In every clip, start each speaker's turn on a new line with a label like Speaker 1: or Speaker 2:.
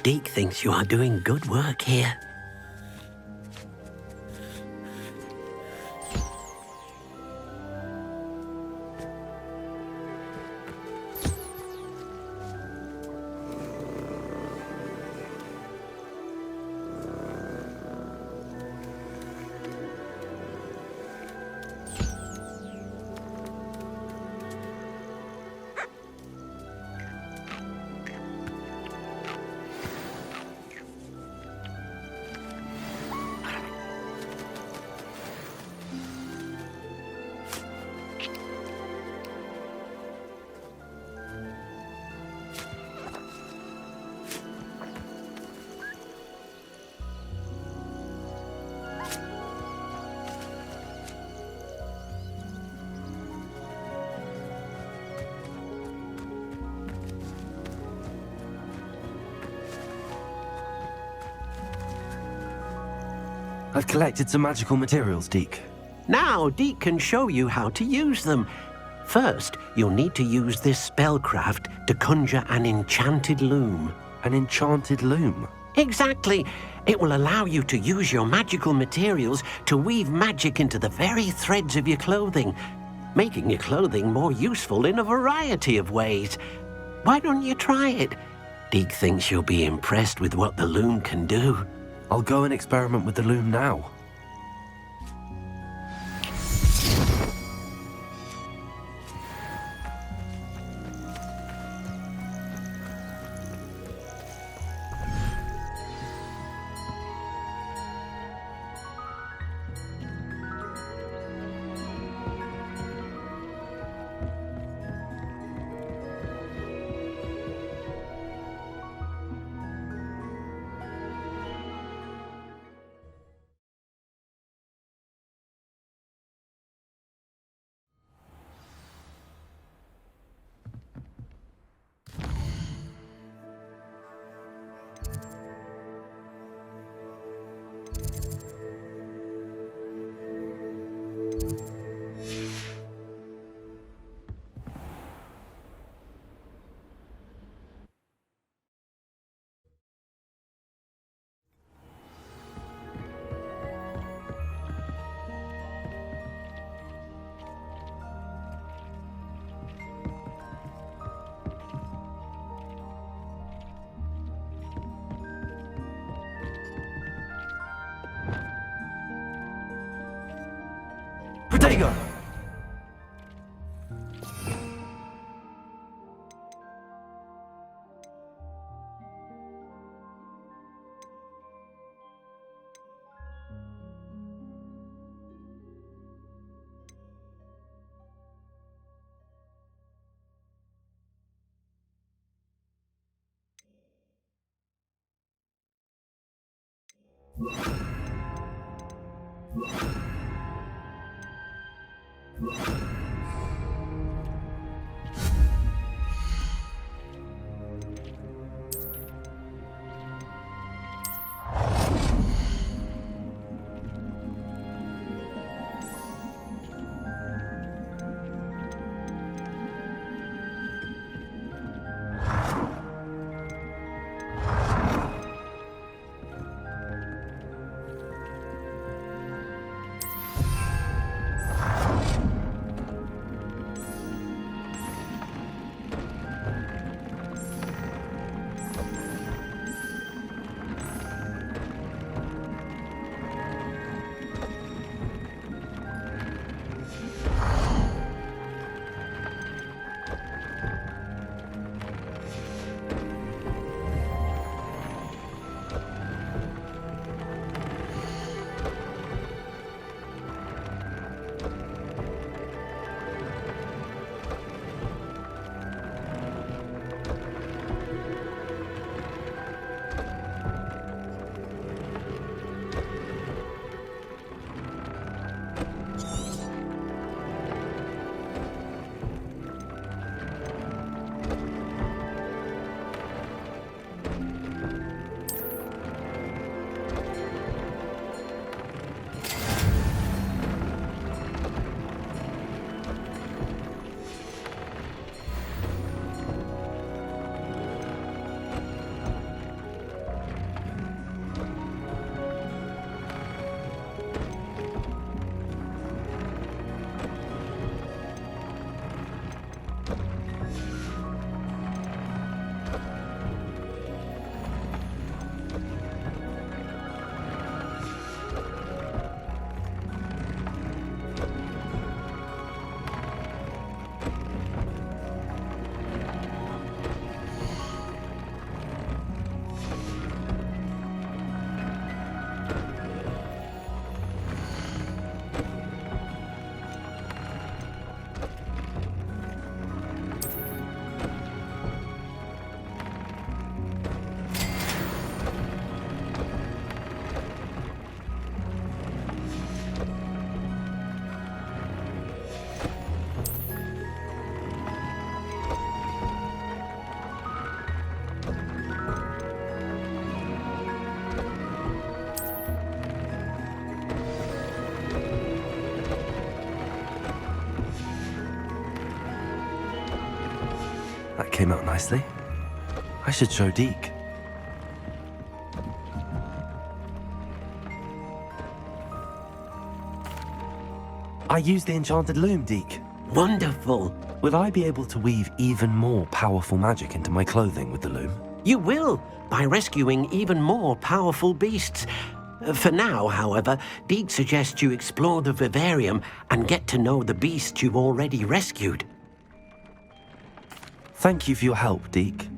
Speaker 1: Deke thinks you are doing good work here.
Speaker 2: I've collected some magical materials, Deke.
Speaker 1: Now, Deke can show you how to use them. First, you'll need to use this spellcraft to conjure an enchanted loom.
Speaker 2: An enchanted loom?
Speaker 1: Exactly. It will allow you to use your magical materials to weave magic into the very threads of your clothing, making your clothing more useful in a variety of ways. Why don't you try it? Deke thinks you'll be impressed with what the loom can do.
Speaker 2: I'll go and experiment with the loom now. Protego! came out nicely. I should show Deke. I used the enchanted loom, Deke.
Speaker 1: Wonderful.
Speaker 2: Will I be able to weave even more powerful magic into my clothing with the loom?
Speaker 1: You will, by rescuing even more powerful beasts. For now, however, Deke suggests you explore the vivarium and get to know the beasts you've already rescued.
Speaker 2: Thank you for your help, Deke.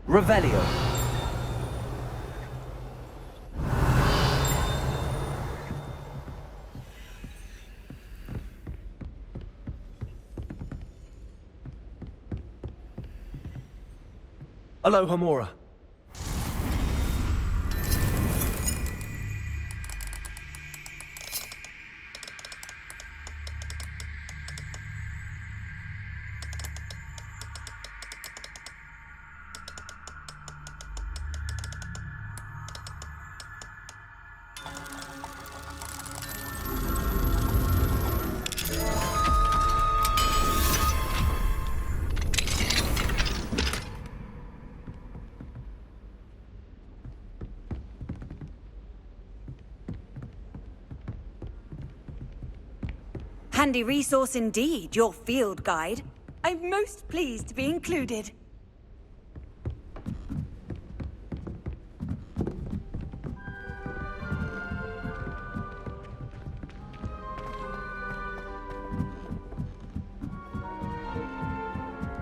Speaker 2: Revelio. Aloha Mora.
Speaker 3: Handy resource indeed, your field guide. I'm most pleased to be included.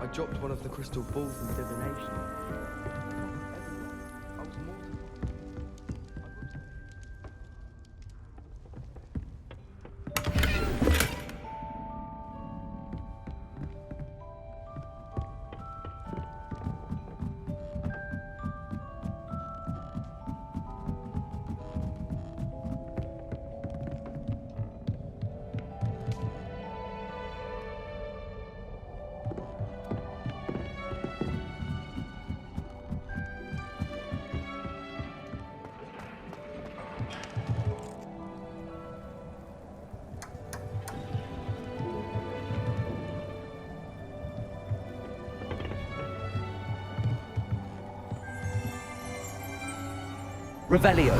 Speaker 4: I dropped one of the crystal balls in divination. I was more...
Speaker 2: Revelio.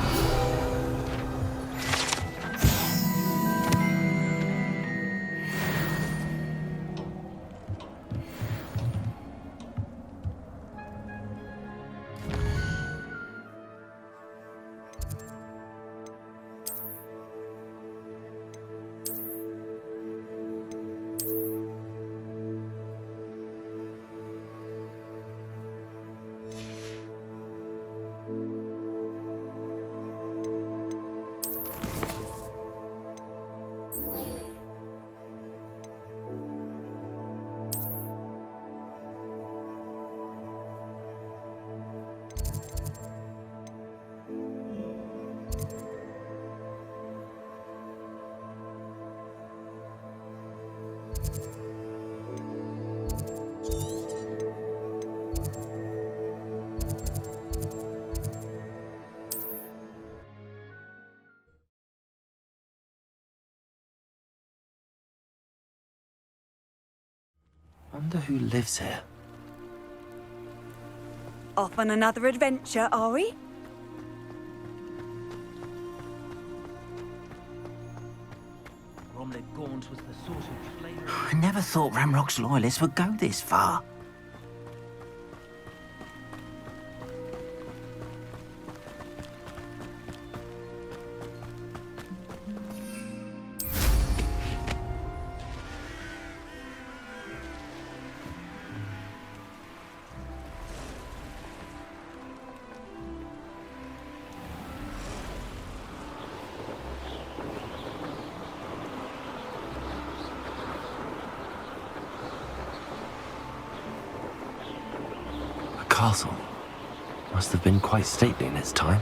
Speaker 2: Wonder who lives here.
Speaker 3: Off on another adventure, are we?
Speaker 5: cromlech gaunt was the sort of flavour...
Speaker 6: I never thought Ramrock's loyalists would go this far.
Speaker 2: Castle must have been quite stately in its time.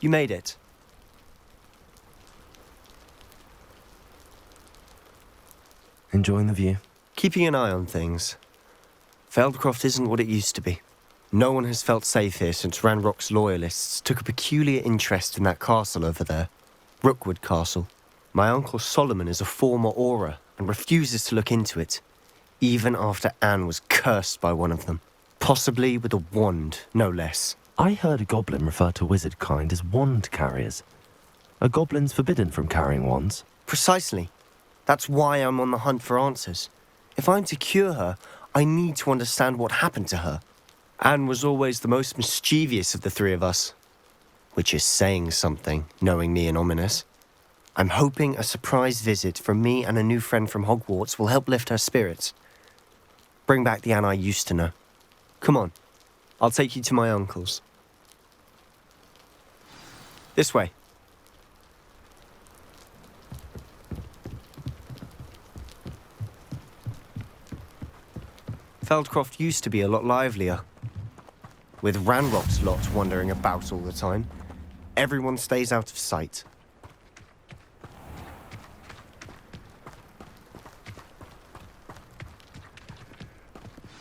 Speaker 4: You made it.
Speaker 2: Enjoying the view?
Speaker 4: Keeping an eye on things. Feldcroft isn't what it used to be. No one has felt safe here since Ranrock's loyalists took a peculiar interest in that castle over there. Rookwood Castle. My uncle Solomon is a former Auror and refuses to look into it, even after Anne was cursed by one of them. Possibly with a wand, no less.
Speaker 2: I heard a goblin refer to wizard kind as wand carriers. Are goblins forbidden from carrying wands?
Speaker 4: Precisely. That's why I'm on the hunt for answers. If I'm to cure her, I need to understand what happened to her. Anne was always the most mischievous of the three of us. Which is saying something, knowing me and Ominous. I'm hoping a surprise visit from me and a new friend from Hogwarts will help lift her spirits. Bring back the Anne I used to know. Come on, I'll take you to my uncle's. This way. Feldcroft used to be a lot livelier. With Ranrock's lot wandering about all the time, everyone stays out of sight.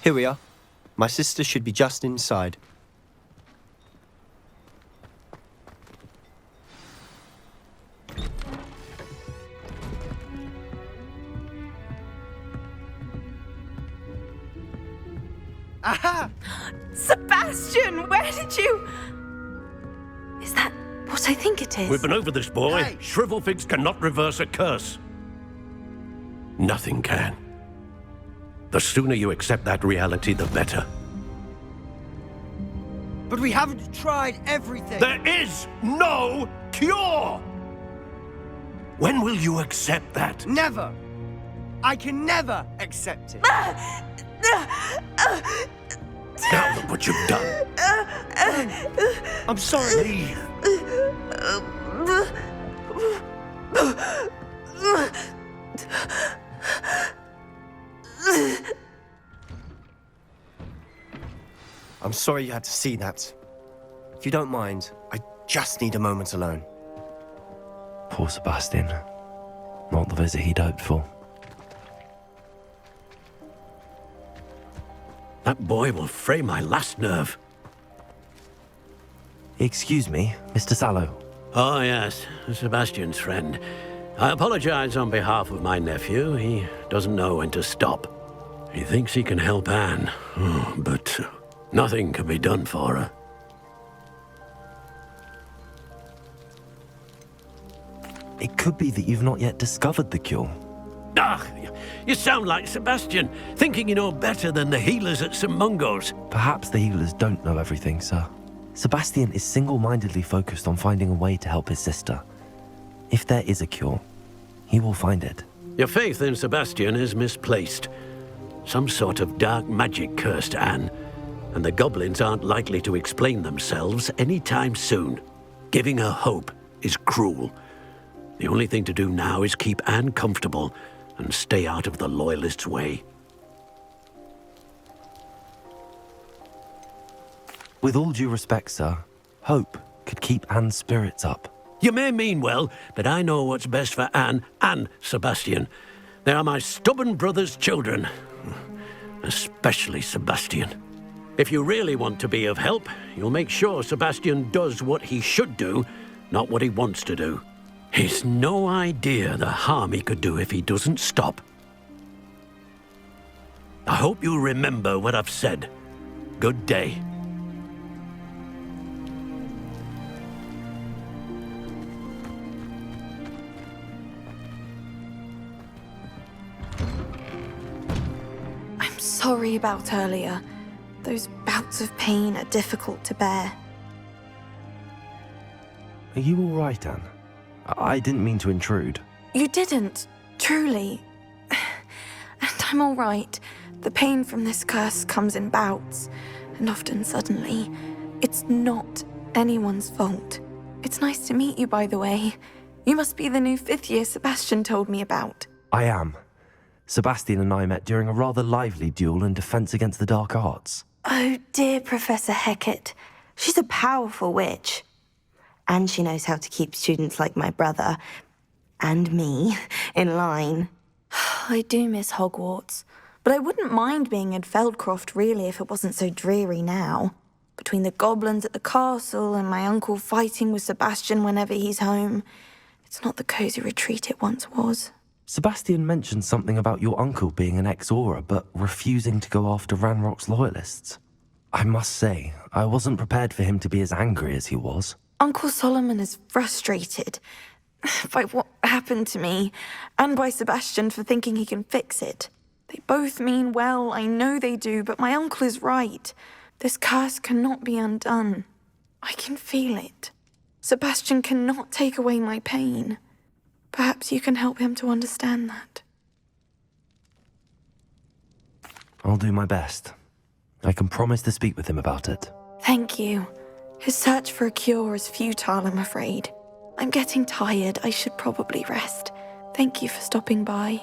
Speaker 4: Here we are. My sister should be just inside.
Speaker 3: Aha! Sebastian, where did you... Is that what I think it is?
Speaker 7: We've been over this, boy.
Speaker 4: Hey!
Speaker 7: Shrivelfigs cannot reverse a curse. Nothing can. The sooner you accept that reality, the better.
Speaker 8: But we haven't tried everything.
Speaker 7: There is no cure! When will you accept that?
Speaker 8: Never. I can never accept it.
Speaker 7: Now look what you've done.
Speaker 8: I'm sorry.
Speaker 7: Leave.
Speaker 4: I'm sorry you had to see that. If you don't mind, I just need a moment alone.
Speaker 2: Poor Sebastian. Not the visit he'd hoped for.
Speaker 7: That boy will fray my last nerve.
Speaker 2: Excuse me, Mr. Sallow.
Speaker 7: Oh, yes, Sebastian's friend. I apologize on behalf of my nephew. He doesn't know when to stop. He thinks he can help Anne, but nothing can be done for her.
Speaker 2: It could be that you've not yet discovered the cure.
Speaker 7: Ah, you sound like Sebastian, thinking you know better than the healers at St. Mungo's.
Speaker 2: Perhaps the healers don't know everything, sir. Sebastian is single-mindedly focused on finding a way to help his sister. If there is a cure, he will find it.
Speaker 7: Your faith in Sebastian is misplaced. Some sort of dark magic cursed Anne, and the goblins aren't likely to explain themselves anytime soon. Giving her hope is cruel. The only thing to do now is keep Anne comfortable and stay out of the Loyalists' way.
Speaker 2: With all due respect, sir, hope could keep Anne's spirits up.
Speaker 7: You may mean well, but I know what's best for Anne and Sebastian. They are my stubborn brother's children. Especially Sebastian. If you really want to be of help, you'll make sure Sebastian does what he should do, not what he wants to do. He's no idea the harm he could do if he doesn't stop. I hope you'll remember what I've said. Good day.
Speaker 9: I'm sorry about earlier. Those bouts of pain are difficult to bear.
Speaker 2: Are you all right, Anne? I didn't mean to intrude.
Speaker 9: You didn't, truly. And I'm all right. The pain from this curse comes in bouts, and often suddenly. It's not anyone's fault. It's nice to meet you, by the way. You must be the new 5th year Sebastian told me about.
Speaker 2: I am. Sebastian and I met during a rather lively duel in defense against the dark arts.
Speaker 10: Oh, dear Professor Hecat. She's a powerful witch. And she knows how to keep students like my brother, and me, in line.
Speaker 9: I do miss Hogwarts, but I wouldn't mind being in Feldcroft, really, if it wasn't so dreary now. Between the goblins at the castle and my uncle fighting with Sebastian whenever he's home, it's not the cosy retreat it once was.
Speaker 2: Sebastian mentioned something about your uncle being an ex-Aura, but refusing to go after Ranrock's Loyalists. I must say, I wasn't prepared for him to be as angry as he was.
Speaker 9: Uncle Solomon is frustrated by what happened to me, and by Sebastian for thinking he can fix it. They both mean well, I know they do, but my uncle is right. This curse cannot be undone. I can feel it. Sebastian cannot take away my pain. Perhaps you can help him to understand that.
Speaker 2: I'll do my best. I can promise to speak with him about it.
Speaker 9: Thank you. His search for a cure is futile, I'm afraid. I'm getting tired. I should probably rest. Thank you for stopping by.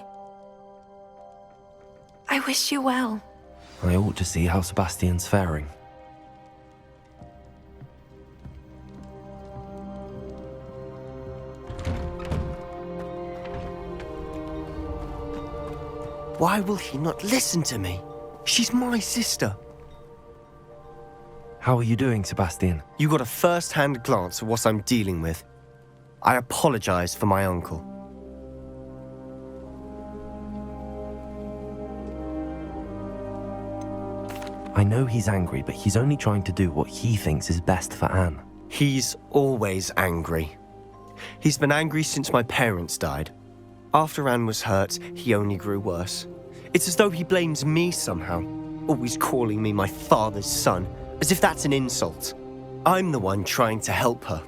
Speaker 9: I wish you well.
Speaker 2: I ought to see how Sebastian's faring.
Speaker 4: Why will he not listen to me? She's my sister.
Speaker 2: How are you doing, Sebastian?
Speaker 4: You got a first-hand glance at what I'm dealing with. I apologize for my uncle.
Speaker 2: I know he's angry, but he's only trying to do what he thinks is best for Anne.
Speaker 4: He's always angry. He's been angry since my parents died. After Anne was hurt, he only grew worse. It's as though he blames me somehow, always calling me my father's son, as if that's an insult. I'm the one trying to help her.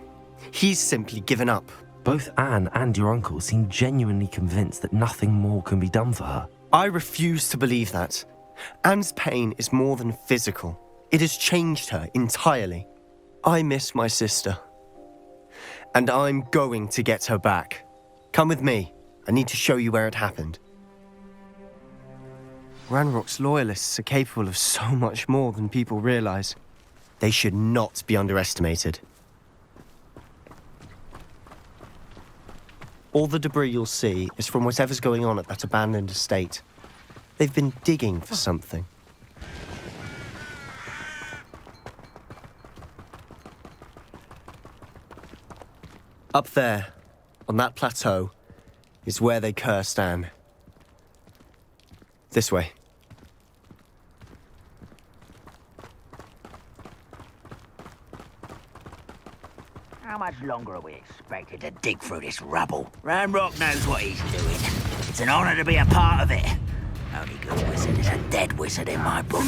Speaker 4: He's simply given up.
Speaker 2: Both Anne and your uncle seem genuinely convinced that nothing more can be done for her.
Speaker 4: I refuse to believe that. Anne's pain is more than physical. It has changed her entirely. I miss my sister. And I'm going to get her back. Come with me. I need to show you where it happened. Ranrock's loyalists are capable of so much more than people realize. They should not be underestimated. All the debris you'll see is from whatever's going on at that abandoned estate. They've been digging for something. Up there, on that plateau, is where they cursed Anne. This way.
Speaker 6: How much longer are we expected to dig through this rubble? Ranrock knows what he's doing. It's an honor to be a part of it. Only good wizard is a dead wizard in my book.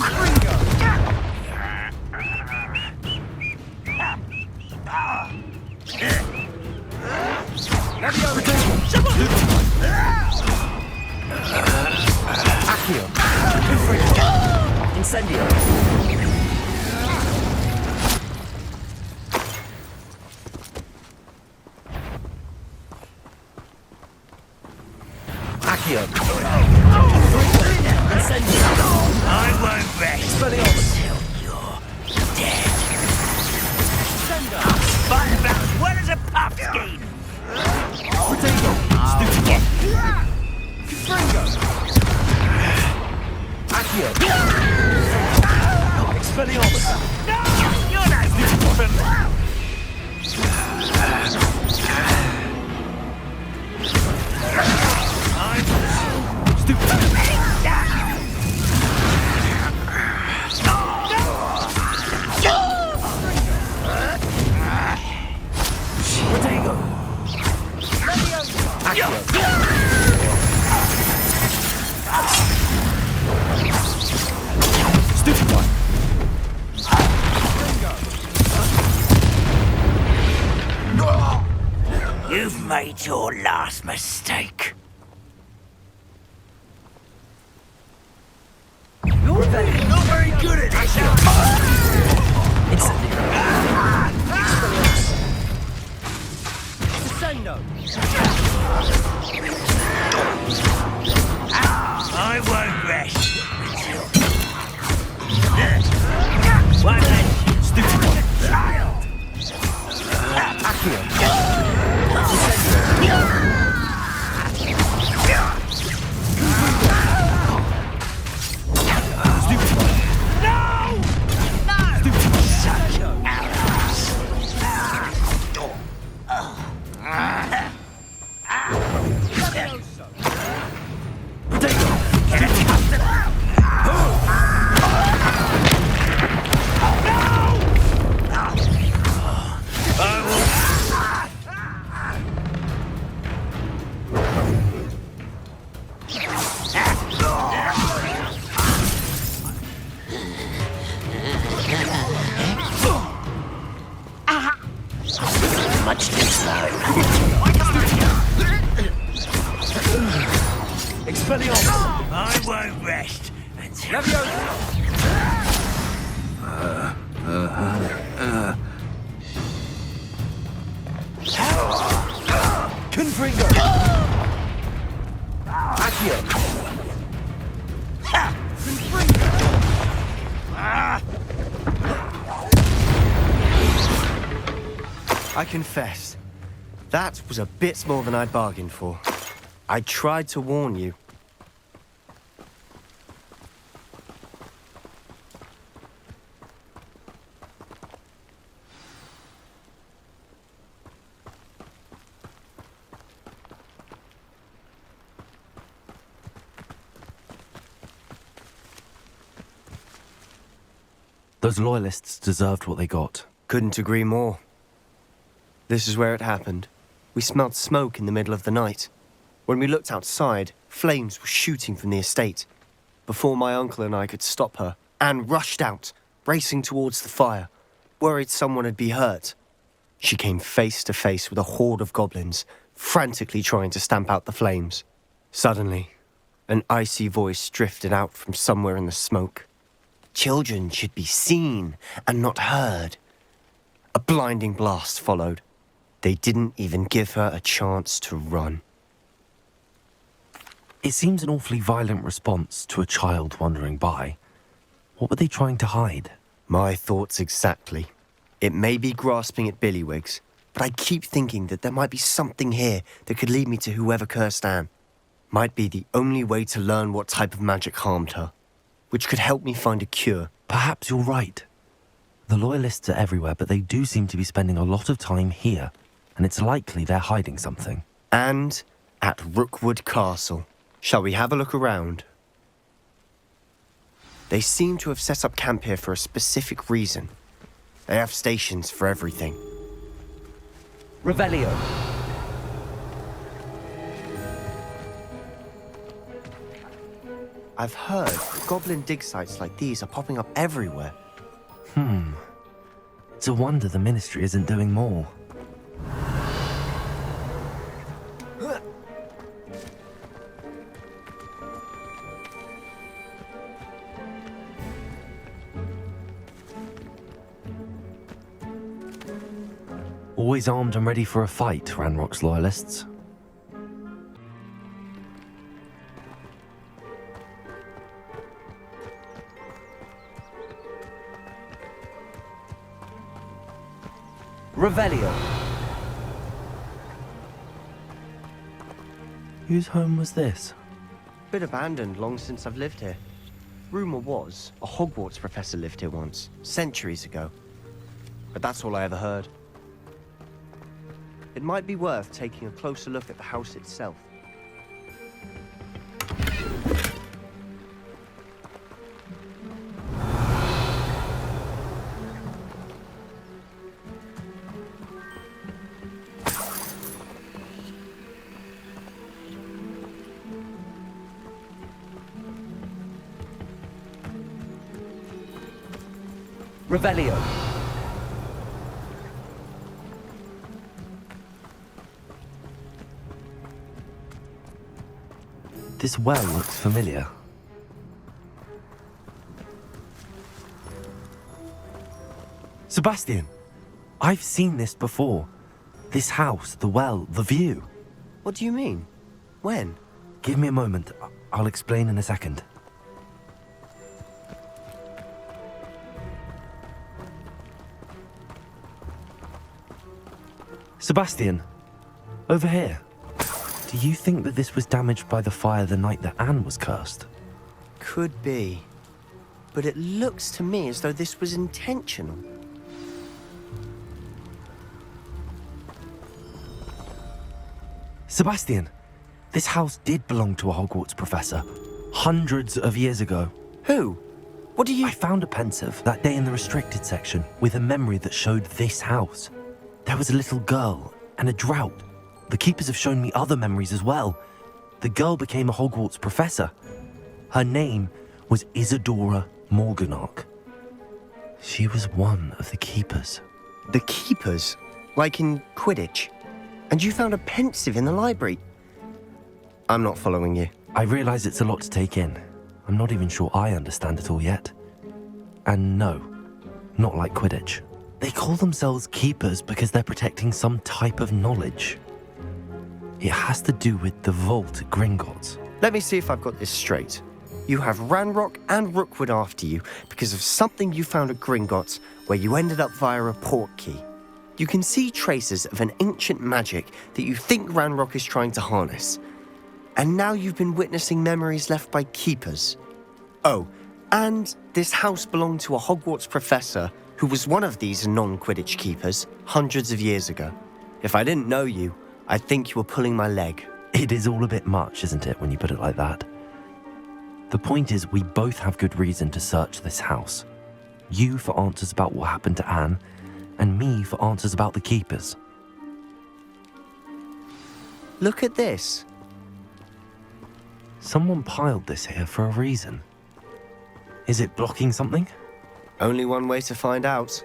Speaker 4: Incendio. Accio. Incendio.
Speaker 6: I won't rest until you're dead. Fight about as well as a pumpkin.
Speaker 4: Accio.
Speaker 6: Expelliarmus. No! You're not from now! You've made your last mistake. You're not very good at this. I won't rest until... One less stupid child! Much too slow. Expelliarmus! I won't rest until
Speaker 2: Confringo! Accio!
Speaker 4: I confess, that was a bit more than I'd bargained for. I tried to warn you.
Speaker 2: Those loyalists deserved what they got.
Speaker 4: Couldn't agree more. This is where it happened. We smelled smoke in the middle of the night. When we looked outside, flames were shooting from the estate. Before my uncle and I could stop her, Anne rushed out, racing towards the fire, worried someone had been hurt. She came face to face with a horde of goblins, frantically trying to stamp out the flames. Suddenly, an icy voice drifted out from somewhere in the smoke. Children should be seen and not heard. A blinding blast followed. They didn't even give her a chance to run.
Speaker 2: It seems an awfully violent response to a child wandering by. What were they trying to hide?
Speaker 4: My thoughts exactly. It may be grasping at Billywigs, but I keep thinking that there might be something here that could lead me to whoever cursed Anne. Might be the only way to learn what type of magic harmed her, which could help me find a cure.
Speaker 2: Perhaps you're right. The Loyalists are everywhere, but they do seem to be spending a lot of time here, and it's likely they're hiding something.
Speaker 4: And at Rookwood Castle. Shall we have a look around? They seem to have set up camp here for a specific reason. They have stations for everything.
Speaker 5: Revelio.
Speaker 4: I've heard goblin dig sites like these are popping up everywhere.
Speaker 2: It's a wonder the Ministry isn't doing more. Always armed and ready for a fight, Ranrock's Loyalists.
Speaker 5: Revelio.
Speaker 2: Whose home was this?
Speaker 4: Bit abandoned long since I've lived here. Rumour was a Hogwarts professor lived here once, centuries ago. But that's all I ever heard. It might be worth taking a closer look at the house itself.
Speaker 5: Revelio.
Speaker 2: This well looks familiar. Sebastian! I've seen this before. This house, the well, the view.
Speaker 4: What do you mean? When?
Speaker 2: Give me a moment. I'll explain in a second. Sebastian, over here. Do you think that this was damaged by the fire the night that Anne was cursed?
Speaker 4: Could be. But it looks to me as though this was intentional.
Speaker 2: Sebastian, this house did belong to a Hogwarts professor, hundreds of years ago.
Speaker 4: Who? What do you...
Speaker 2: I found a pensive that day in the restricted section with a memory that showed this house. There was a little girl and a drought. The keepers have shown me other memories as well. The girl became a Hogwarts professor. Her name was Isadora Morganach. She was one of the keepers.
Speaker 4: The keepers? Like in Quidditch? And you found a pensive in the library? I'm not following you.
Speaker 2: I realize it's a lot to take in. I'm not even sure I understand it all yet. And no, not like Quidditch. They call themselves keepers because they're protecting some type of knowledge. It has to do with the vault at Gringotts.
Speaker 4: Let me see if I've got this straight. You have Ranrock and Rookwood after you because of something you found at Gringotts where you ended up via a port key. You can see traces of an ancient magic that you think Ranrock is trying to harness. And now you've been witnessing memories left by keepers. Oh, and this house belonged to a Hogwarts professor who was one of these non-Quidditch keepers hundreds of years ago. If I didn't know you, I'd think you were pulling my leg.
Speaker 2: It is all a bit much, isn't it, when you put it like that? The point is, we both have good reason to search this house. You for answers about what happened to Anne, and me for answers about the keepers.
Speaker 4: Look at this.
Speaker 2: Someone piled this here for a reason. Is it blocking something?
Speaker 4: Only one way to find out.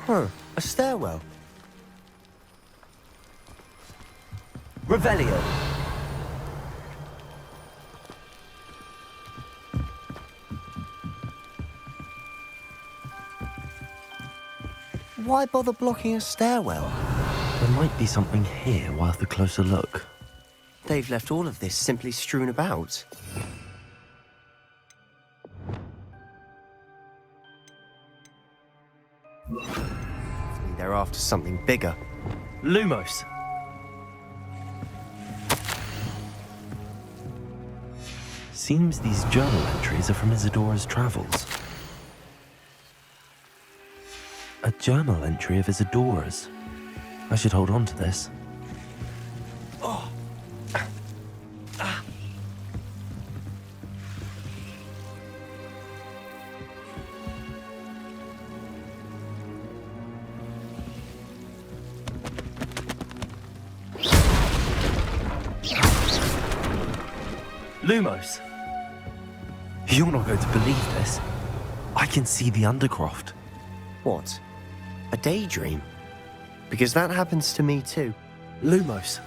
Speaker 4: Huh, a stairwell.
Speaker 8: Revelio.
Speaker 4: Why bother blocking a stairwell?
Speaker 2: There might be something here worth a closer look.
Speaker 4: They've left all of this simply strewn about. They're after something bigger.
Speaker 8: Lumos.
Speaker 2: Seems these journal entries are from Isadora's travels. A journal entry of Isadora's. I should hold on to this.
Speaker 8: Lumos.
Speaker 2: You're not going to believe this. I can see the Undercroft.
Speaker 4: What? A daydream? Because that happens to me too.
Speaker 8: Lumos.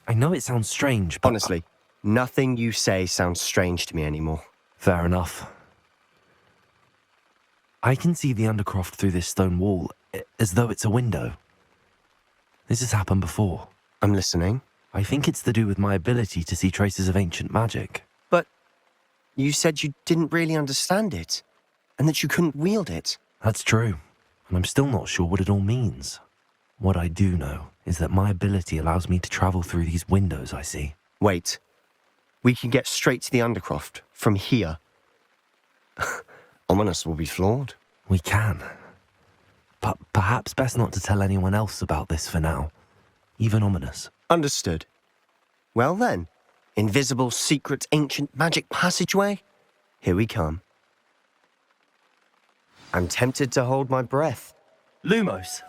Speaker 2: I know it sounds strange, but...
Speaker 4: Honestly, nothing you say sounds strange to me anymore.
Speaker 2: Fair enough. I can see the Undercroft through this stone wall, as though it's a window. This has happened before.
Speaker 4: I'm listening.
Speaker 2: I think it's to do with my ability to see traces of ancient magic.
Speaker 4: But you said you didn't really understand it, and that you couldn't wield it.
Speaker 2: That's true, and I'm still not sure what it all means. What I do know is that my ability allows me to travel through these windows I see.
Speaker 4: Wait. We can get straight to the Undercroft from here. Ominous will be flawed.
Speaker 2: We can. But perhaps best not to tell anyone else about this for now. Even Ominous.
Speaker 4: Understood. Well then, invisible, secret, ancient magic passageway? Here we come. I'm tempted to hold my breath.
Speaker 8: Lumos.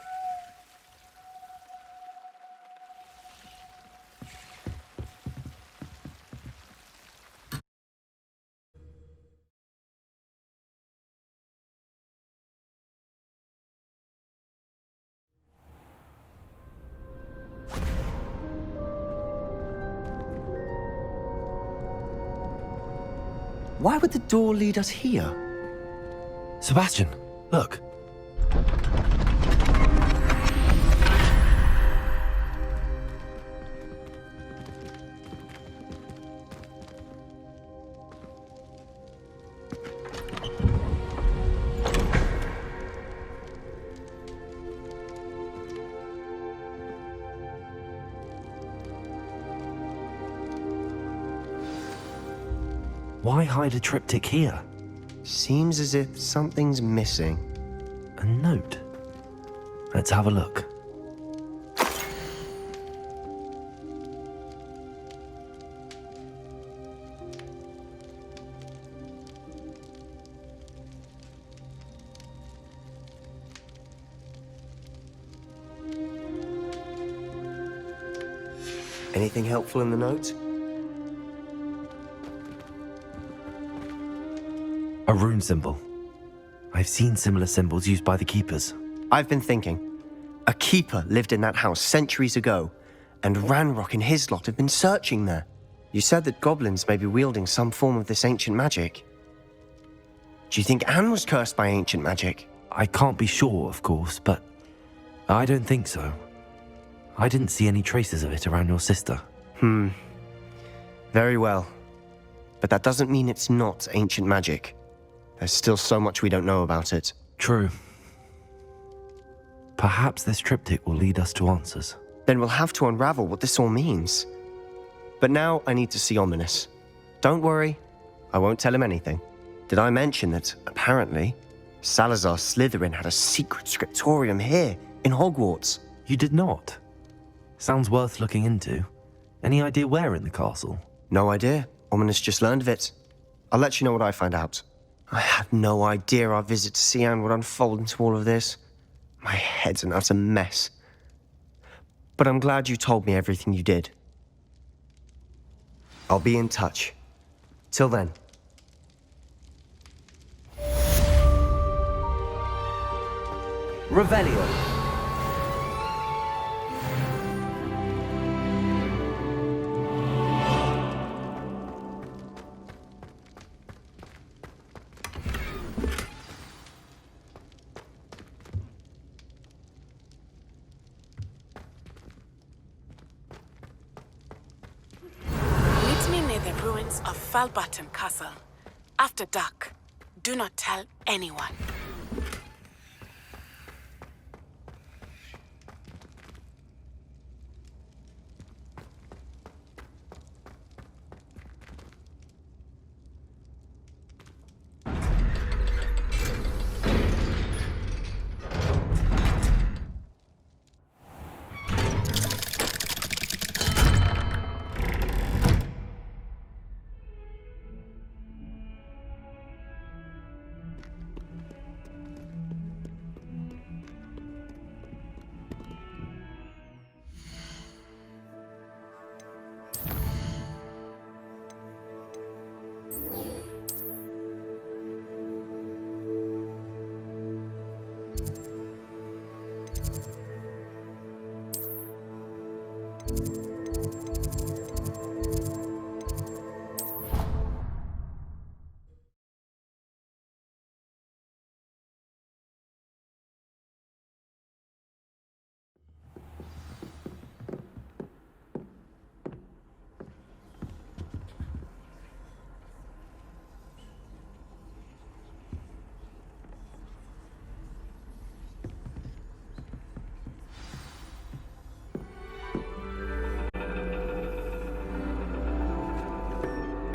Speaker 4: Why would the door lead us here?
Speaker 2: Sebastian, look. Why hide a triptych here?
Speaker 4: Seems as if something's missing.
Speaker 2: A note. Let's have a look.
Speaker 4: Anything helpful in the note?
Speaker 2: A rune symbol. I've seen similar symbols used by the keepers.
Speaker 4: I've been thinking. A keeper lived in that house centuries ago, and Ranrock and his lot have been searching there. You said that goblins may be wielding some form of this ancient magic. Do you think Anne was cursed by ancient magic?
Speaker 2: I can't be sure, of course, but I don't think so. I didn't see any traces of it around your sister.
Speaker 4: Very well. But that doesn't mean it's not ancient magic. There's still so much we don't know about it.
Speaker 2: True. Perhaps this triptych will lead us to answers.
Speaker 4: Then we'll have to unravel what this all means. But now I need to see Ominous. Don't worry, I won't tell him anything. Did I mention that, apparently, Salazar Slytherin had a secret scriptorium here, in Hogwarts?
Speaker 2: You did not? Sounds worth looking into. Any idea where in the castle?
Speaker 4: No idea. Ominous just learned of it. I'll let you know what I find out. I had no idea our visit to see Anne would unfold into all of this. My head's an utter mess. But I'm glad you told me everything you did. I'll be in touch. Till then.
Speaker 5: Revelio.
Speaker 11: Meet me near the ruins of Falbutton Castle. After dark. Do not tell anyone.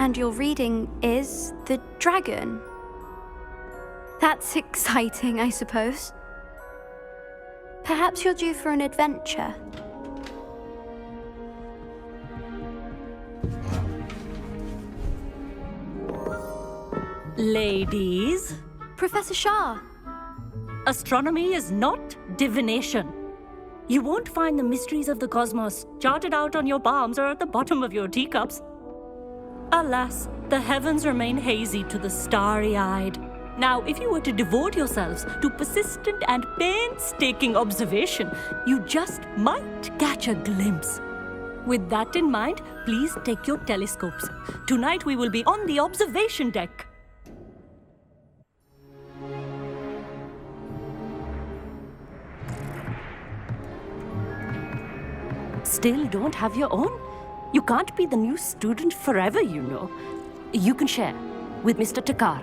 Speaker 12: And your reading is The Dragon. That's exciting, I suppose. Perhaps you're due for an adventure.
Speaker 13: Ladies,
Speaker 12: Professor Shah.
Speaker 13: astronomy is not divination. You won't find the mysteries of the cosmos charted out on your palms or at the bottom of your teacups. Alas, the heavens remain hazy to the starry-eyed. Now, if you were to devote yourselves to persistent and painstaking observation, you just might catch a glimpse. With that in mind, please take your telescopes. Tonight we will be on the observation deck. Still don't have your own? You can't be the new student forever, you know. You can share with Mr. Takar.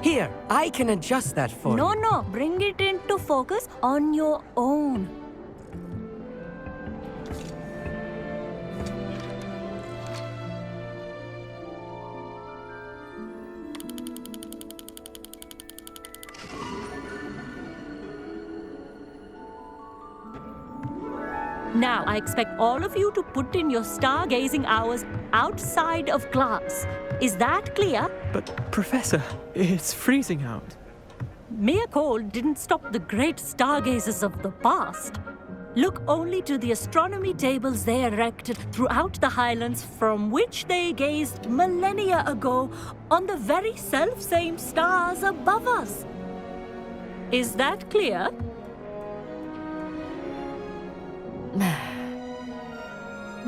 Speaker 8: Here, I can adjust that for you.
Speaker 13: No, bring it into focus on your own. Now, I expect all of you to put in your stargazing hours outside of class. Is that clear?
Speaker 14: But, Professor, it's freezing out.
Speaker 13: Mere cold didn't stop the great stargazers of the past. Look only to the astronomy tables they erected throughout the Highlands, from which they gazed millennia ago on the very self-same stars above us. Is that clear?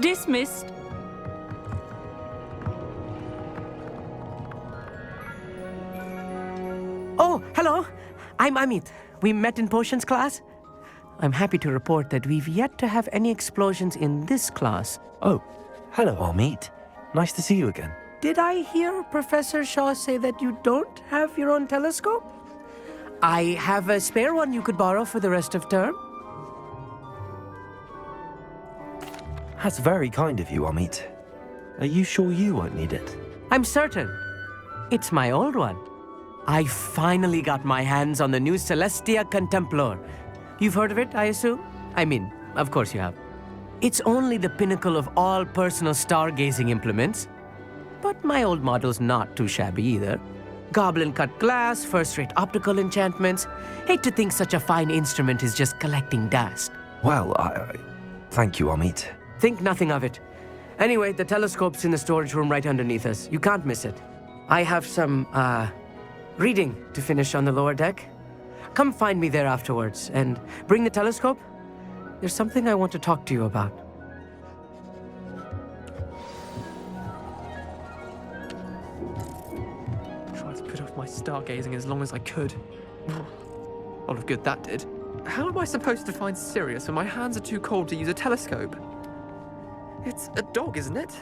Speaker 13: Dismissed.
Speaker 15: Oh, hello. I'm Amit. We met in potions class. I'm happy to report that we've yet to have any explosions in this class.
Speaker 2: Oh, hello, Amit. Nice to see you again.
Speaker 15: Did I hear Professor Shaw say that you don't have your own telescope? I have a spare one you could borrow for the rest of term.
Speaker 2: That's very kind of you, Amit. Are you sure you won't need it?
Speaker 15: I'm certain. It's my old one. I finally got my hands on the new Celestia Contemplar. You've heard of it, I assume? I mean, of course you have. It's only the pinnacle of all personal stargazing implements. But my old model's not too shabby either. Goblin-cut glass, first-rate optical enchantments. Hate to think such a fine instrument is just collecting dust.
Speaker 2: Well, thank you, Amit.
Speaker 15: Think nothing of it. Anyway, the telescope's in the storage room right underneath us. You can't miss it. I have some, reading to finish on the lower deck. Come find me there afterwards, and bring the telescope. There's something I want to talk to you about.
Speaker 14: Tried to put off my stargazing as long as I could. A lot of good that did. How am I supposed to find Sirius when my hands are too cold to use a telescope? It's a dog, isn't it?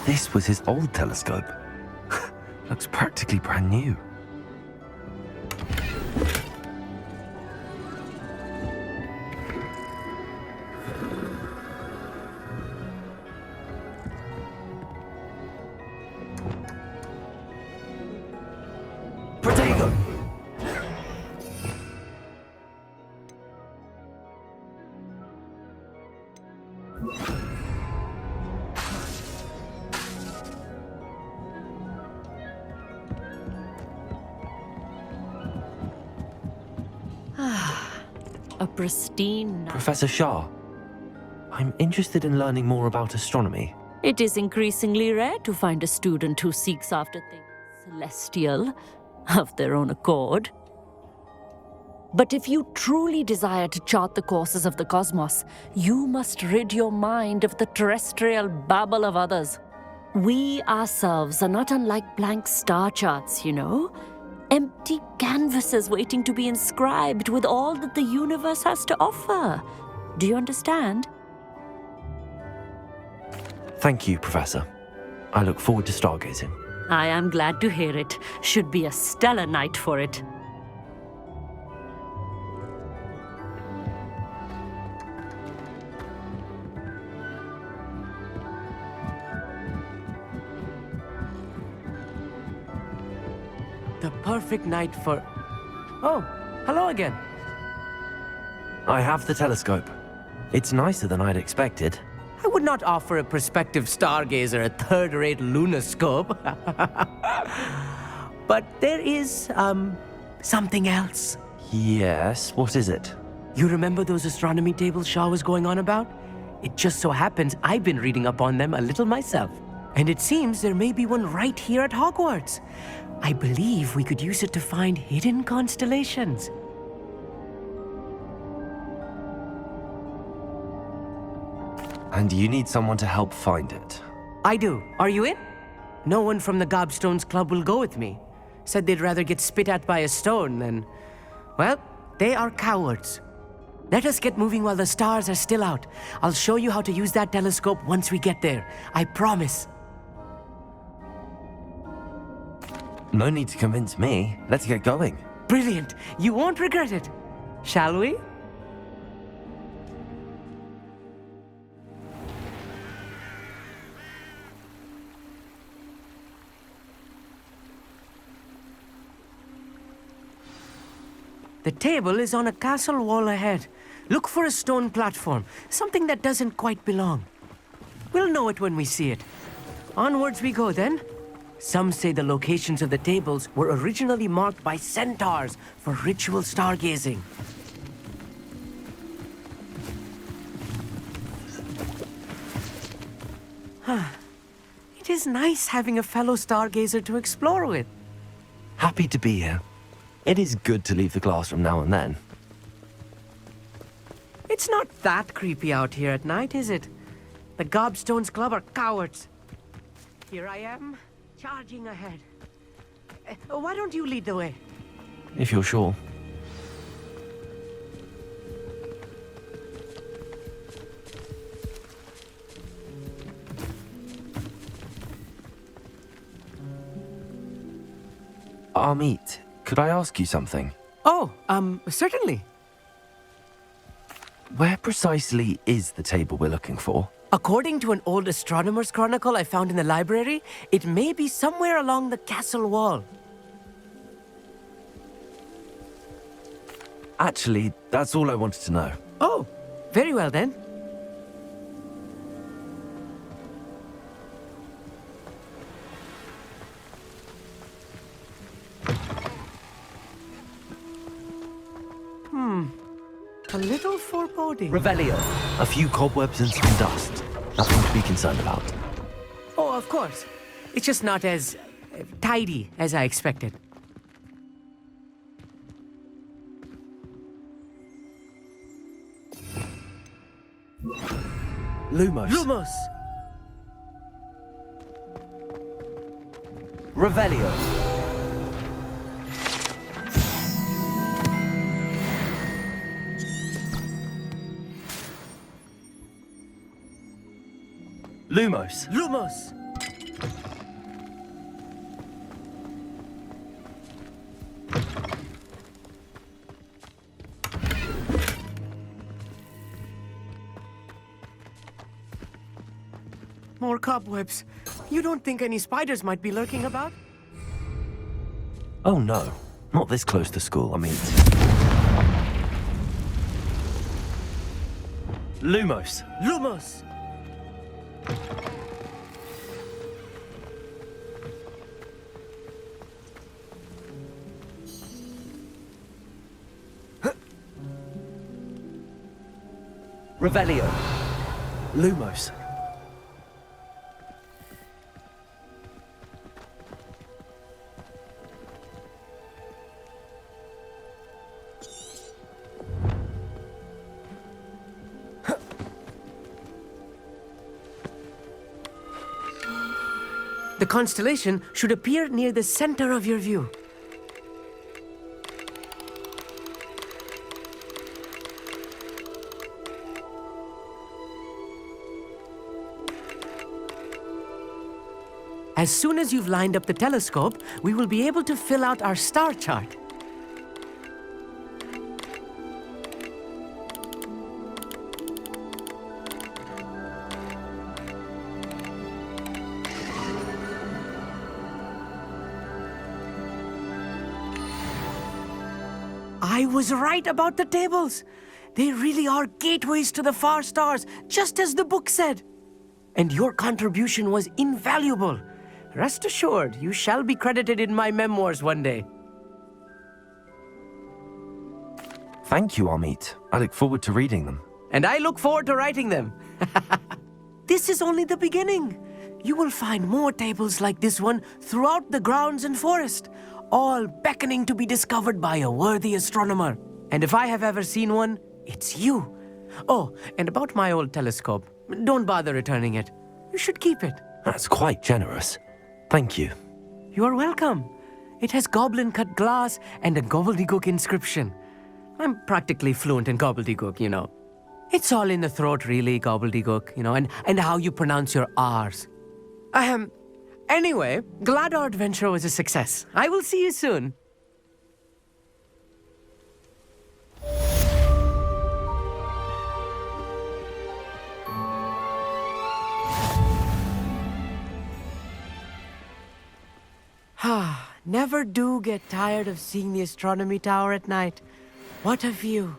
Speaker 2: This was his old telescope. Looks practically brand new. Protego!
Speaker 13: A pristine night.
Speaker 2: Professor Shah, I'm interested in learning more about astronomy.
Speaker 13: It is increasingly rare to find a student who seeks after things celestial of their own accord. But if you truly desire to chart the courses of the cosmos, you must rid your mind of the terrestrial babble of others. We ourselves are not unlike blank star charts, you know? Empty canvases waiting to be inscribed with all that the universe has to offer. Do you understand?
Speaker 2: Thank you, Professor. I look forward to stargazing.
Speaker 13: I am glad to hear it. Should be a stellar night for it.
Speaker 15: The perfect night for... Oh, hello again.
Speaker 2: I have the telescope. It's nicer than I'd expected.
Speaker 15: I would not offer a prospective stargazer a third-rate lunoscope. But there is, something else.
Speaker 2: Yes, what is it?
Speaker 15: You remember those astronomy tables Shaw was going on about? It just so happens I've been reading up on them a little myself. And it seems there may be one right here at Hogwarts. I believe we could use it to find hidden constellations.
Speaker 2: And you need someone to help find it.
Speaker 15: I do. Are you in? No one from the Gobstones Club will go with me. Said they'd rather get spit at by a stone than... Well, they are cowards. Let us get moving while the stars are still out. I'll show you how to use that telescope once we get there. I promise.
Speaker 2: No need to convince me. Let's get going.
Speaker 15: Brilliant. You won't regret it. Shall we? The table is on a castle wall ahead. Look for a stone platform, something that doesn't quite belong. We'll know it when we see it. Onwards we go then. Some say the locations of the tables were originally marked by centaurs for ritual stargazing. It is nice having a fellow stargazer to explore with.
Speaker 2: Happy to be here. It is good to leave the classroom now and then.
Speaker 15: It's not that creepy out here at night, is it? The Gobstones Club are cowards. Here I am, charging ahead. Why don't you lead the way?
Speaker 2: If you're sure. Amit, could I ask you something?
Speaker 15: Oh, certainly.
Speaker 2: Where precisely is the table we're looking for?
Speaker 15: According to an old astronomer's chronicle I found in the library, it may be somewhere along the castle wall.
Speaker 2: Actually, that's all I wanted to know.
Speaker 15: Oh, very well then. A little foreboding.
Speaker 2: Revelio. A few cobwebs and some dust. Nothing to be concerned about.
Speaker 15: Oh, of course. It's just not as tidy as I expected.
Speaker 2: Lumos.
Speaker 15: Lumos!
Speaker 2: Revelio. Lumos.
Speaker 15: Lumos! More cobwebs. You don't think any spiders might be lurking about?
Speaker 2: Oh no, not this close to school, I mean. Lumos.
Speaker 15: Lumos!
Speaker 2: Revelio. Lumos.
Speaker 15: The constellation should appear near the center of your view. As soon as you've lined up the telescope, we will be able to fill out our star chart. I was right about the tables. They really are gateways to the far stars, just as the book said. And your contribution was invaluable. Rest assured, you shall be credited in my memoirs one day.
Speaker 2: Thank you, Amit. I look forward to reading them.
Speaker 15: And I look forward to writing them. This is only the beginning. You will find more tables like this one throughout the grounds and forest, all beckoning to be discovered by a worthy astronomer. And if I have ever seen one, it's you. Oh, and about my old telescope, don't bother returning it. You should keep it.
Speaker 2: That's quite generous. Thank you.
Speaker 15: You are welcome. It has goblin-cut glass and a gobbledygook inscription. I'm practically fluent in gobbledygook, you know. It's all in the throat, really, gobbledygook, you know, and how you pronounce your R's. Anyway, glad our adventure was a success. I will see you soon. Never do get tired of seeing the astronomy tower at night. What a view.